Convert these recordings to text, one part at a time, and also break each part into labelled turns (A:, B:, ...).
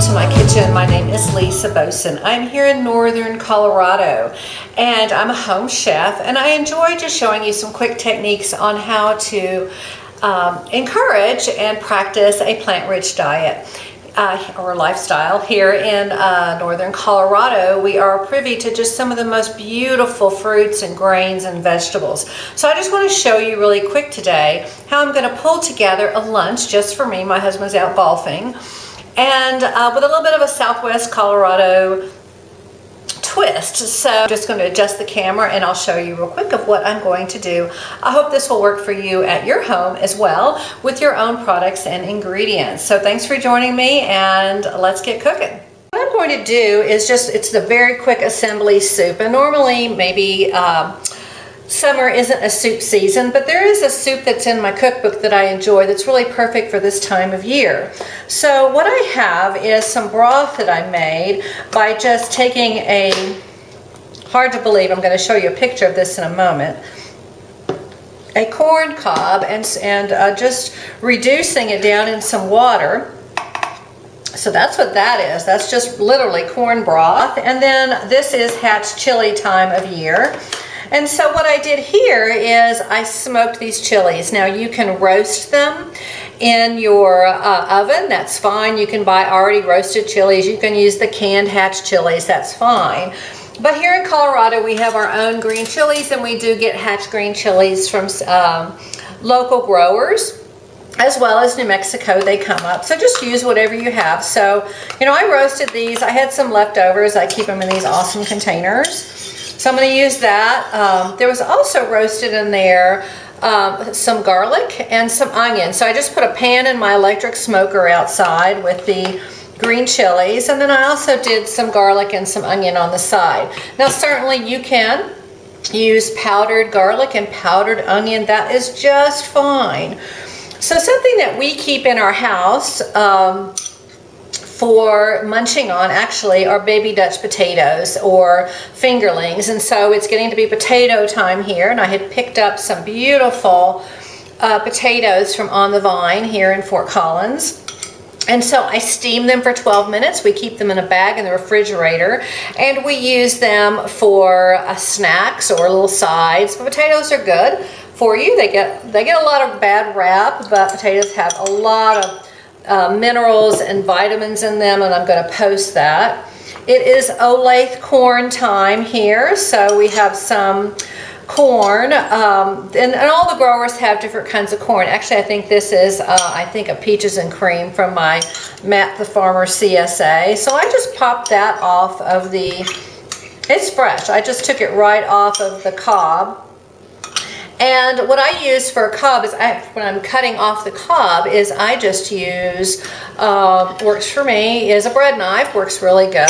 A: to my kitchen. My name is Lisa Boson. I'm here in northern Colorado and I'm a home chef, and I enjoy just showing you some quick techniques on how to encourage and practice a plant-rich diet or lifestyle. Here in northern Colorado, we are privy to just some of the most beautiful fruits and grains and vegetables. So I just want to show you really quick today how I'm going to pull together a lunch just for me. My husband's out golfing, and with a little bit of a Southwest Colorado twist. So I'm just going to adjust the camera and I'll show you real quick of what I'm going to do. I hope this will work for you at your home as well with your own products and ingredients. So thanks for joining me, and let's get cooking. What I'm going to do is it's a very quick assembly soup, and normally maybe summer isn't a soup season, but there is a soup that's in my cookbook that I enjoy that's really perfect for this time of year. So what I have is some broth that I made by just taking hard to believe, I'm going to show you a picture of this in a moment, a corn cob and just reducing it down in some water. So that's what that is. That's just literally corn broth. And then this is Hatch chili time of year. And so what I did here is I smoked these chilies. Now you can roast them in your oven, that's fine. You can buy already roasted chilies. You can use the canned Hatch chilies, that's fine. But here in Colorado we have our own green chilies, and we do get Hatch green chilies from local growers, as well as New Mexico. They come up, so just use whatever you have. So, I roasted these. I had some leftovers. I keep them in these awesome containers. So I'm going to use that. There was also roasted in there some garlic and some onion. So I just put a pan in my electric smoker outside with the green chilies, and then I also did some garlic and some onion on the side. Now certainly you can use powdered garlic and powdered onion. That is just fine. So something that we keep in our house for munching on actually are baby Dutch potatoes or fingerlings, and so it's getting to be potato time here, and I had picked up some beautiful potatoes from On the Vine here in Fort Collins. And so I steam them for 12 minutes. We keep them in a bag in the refrigerator, and we use them for snacks or little sides. But potatoes are good for you. They get a lot of bad rap, but potatoes have a lot of minerals and vitamins in them, and I'm going to post that. It is Olathe corn time here, so we have some corn, and all the growers have different kinds of corn. Actually, I think this is a peaches and cream from my Matt the Farmer CSA. So I just popped that off of it's fresh. I just took it right off of the cob. And what I use for a cob is, when I'm cutting off the cob, is I just use, works for me, is a bread knife, works really good.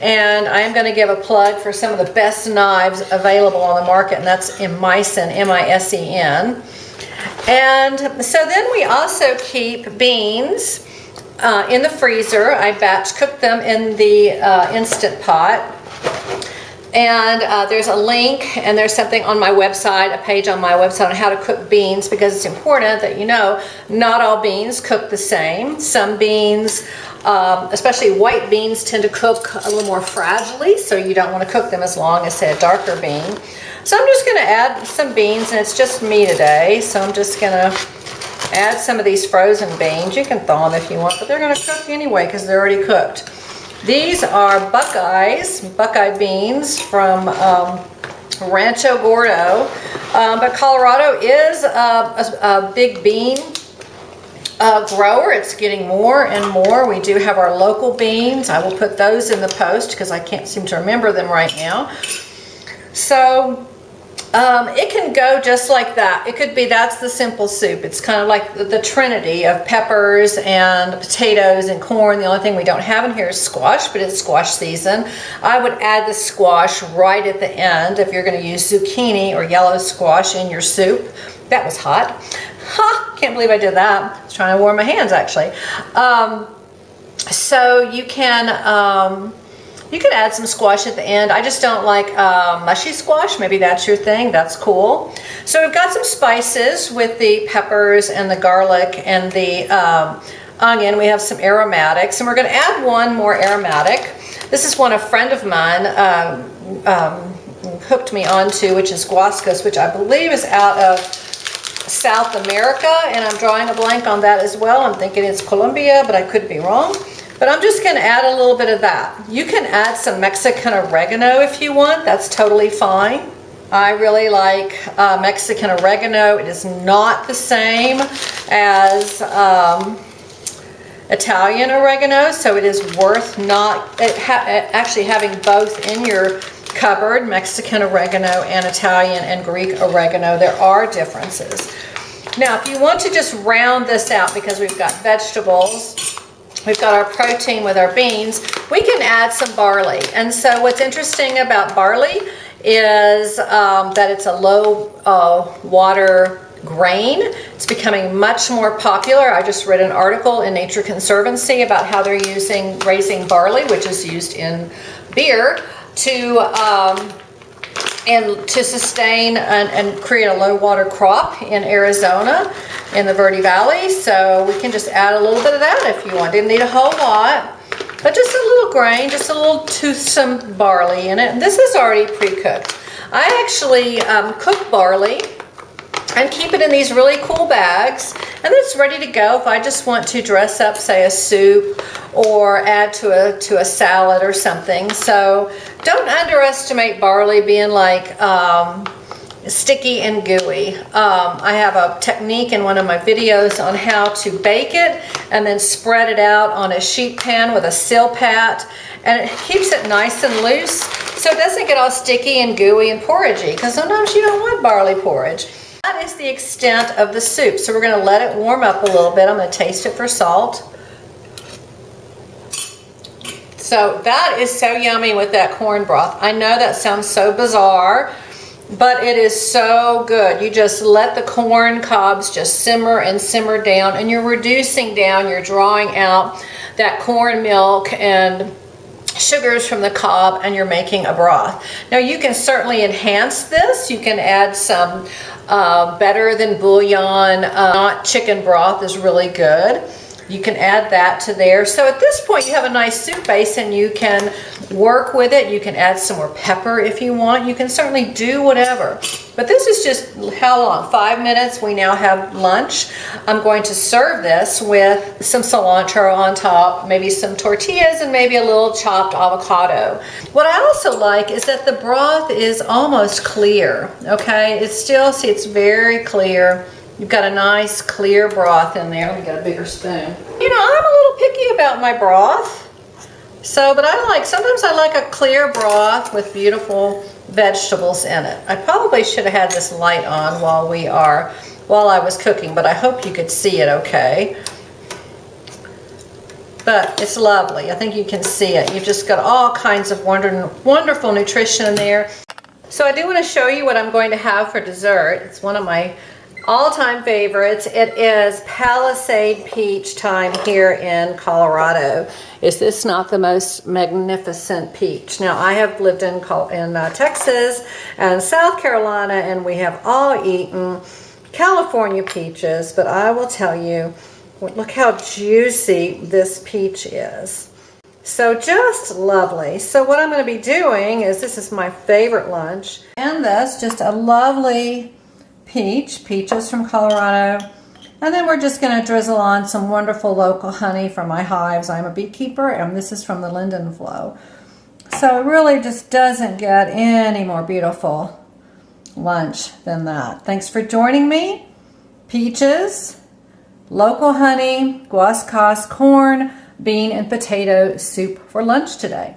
A: And I am going to give a plug for some of the best knives available on the market, and that's Misen, M-I-S-E-N. And so then we also keep beans in the freezer. I batch cook them in the Instant Pot. And there's a link, and there's something on my website, a page on my website on how to cook beans, because it's important that not all beans cook the same. Some beans, especially white beans, tend to cook a little more fragilely, so you don't want to cook them as long as, say, a darker bean. So I'm just going to add some beans, and it's just me today, so I'm just going to add some of these frozen beans. You can thaw them if you want, but they're going to cook anyway because they're already cooked. These are Buckeye beans from Rancho Gordo, but Colorado is a big bean grower. It's getting more and more. We do have our local beans. I will put those in the post because I can't seem to remember them right now. So it can go just like that. It could be, that's the simple soup. It's kind of like the trinity of peppers and potatoes and corn. The only thing we don't have in here is squash, but it's squash season. I would add the squash right at the end if you're going to use zucchini or yellow squash in your soup. That was hot. Ha! Can't believe I did that. I was trying to warm my hands actually. So you can You could add some squash at the end. I just don't like mushy squash. Maybe that's your thing. That's cool. So we've got some spices with the peppers and the garlic and the onion. We have some aromatics, and we're going to add one more aromatic. This is one a friend of mine hooked me onto, which is guascos, which I believe is out of South America, and I'm drawing a blank on that as well. I'm thinking it's Colombia, but I could be wrong. But I'm just going to add a little bit of that. You can add some Mexican oregano if you want. That's totally fine. I really like Mexican oregano. It is not the same as Italian oregano, so it is worth actually having both in your cupboard, Mexican oregano and Italian and Greek oregano. There are differences. Now, if you want to just round this out, because we've got vegetables, we've got our protein with our beans, we can add some barley. And so what's interesting about barley is that it's a low water grain. It's becoming much more popular. I just read an article in Nature Conservancy about how they're raising barley, which is used in beer, to sustain and create a low water crop in Arizona in the Verde Valley. So we can just add a little bit of that if you want. Didn't need a whole lot, but just a little grain, just a little toothsome barley in it. And this is already pre-cooked. I actually cook barley and keep it in these really cool bags, and it's ready to go if I just want to dress up, say, a soup or add to a salad or something. So don't underestimate barley being like sticky and gooey. I have a technique in one of my videos on how to bake it and then spread it out on a sheet pan with a Silpat, and it keeps it nice and loose so it doesn't get all sticky and gooey and porridgey, because sometimes you don't want barley porridge. That is the extent of the soup. So we're going to let it warm up a little bit. I'm going to taste it for salt. So that is so yummy with that corn broth. I know that sounds so bizarre, but it is so good. You just let the corn cobs just simmer and simmer down, and you're reducing down, you're drawing out that corn milk and sugars from the cob, and you're making a broth. Now you can certainly enhance this. You can add some better than bouillon, not chicken broth is really good. You can add that to there. So at this point you have a nice soup base, and you can work with it. You can add some more pepper if you want. You can certainly do whatever. But this is just, how long? 5 minutes. We now have lunch. I'm going to serve this with some cilantro on top, maybe some tortillas, and maybe a little chopped avocado. What I also like is that the broth is almost clear, okay? It's still, see, it's very clear. You've got a nice clear broth in there. Let me get a bigger spoon. You know, I'm a little picky about my broth. So, but sometimes I like a clear broth with beautiful vegetables in it. I probably should have had this light on while I was cooking, but I hope you could see it okay. But it's lovely. I think you can see it. You've just got all kinds of wonderful nutrition in there. So I do want to show you what I'm going to have for dessert. It's one of my all-time favorites. It is Palisade peach time here in Colorado. Is this not the most magnificent peach? Now, I have lived in Texas and South Carolina, and we have all eaten California peaches, but I will tell you, look how juicy this peach is. So just lovely. So what I'm going to be doing is, this is my favorite lunch, and this, just a lovely peaches from Colorado, and then we're just going to drizzle on some wonderful local honey from my hives. I'm a beekeeper, and this is from the Linden Flow. So it really just doesn't get any more beautiful lunch than that. Thanks for joining me. Peaches, local honey, guascos, corn, bean, and potato soup for lunch today.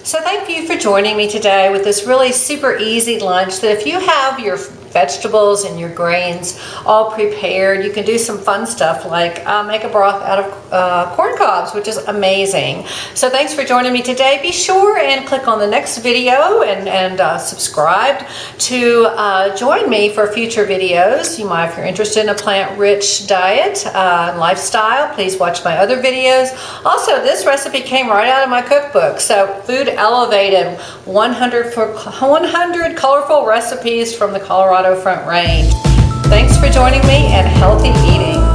A: So thank you for joining me today with this really super easy lunch that if you have your vegetables and your grains all prepared, you can do some fun stuff like make a broth out of corn cobs, which is amazing. So thanks for joining me today. Be sure and click on the next video and subscribe to join me for future videos. You might, if you're interested in a plant-rich diet and lifestyle, please watch my other videos. Also, this recipe came right out of my cookbook. So Food Elevated, 100 colorful recipes from the Colorado Front Range. Thanks for joining me and healthy eating.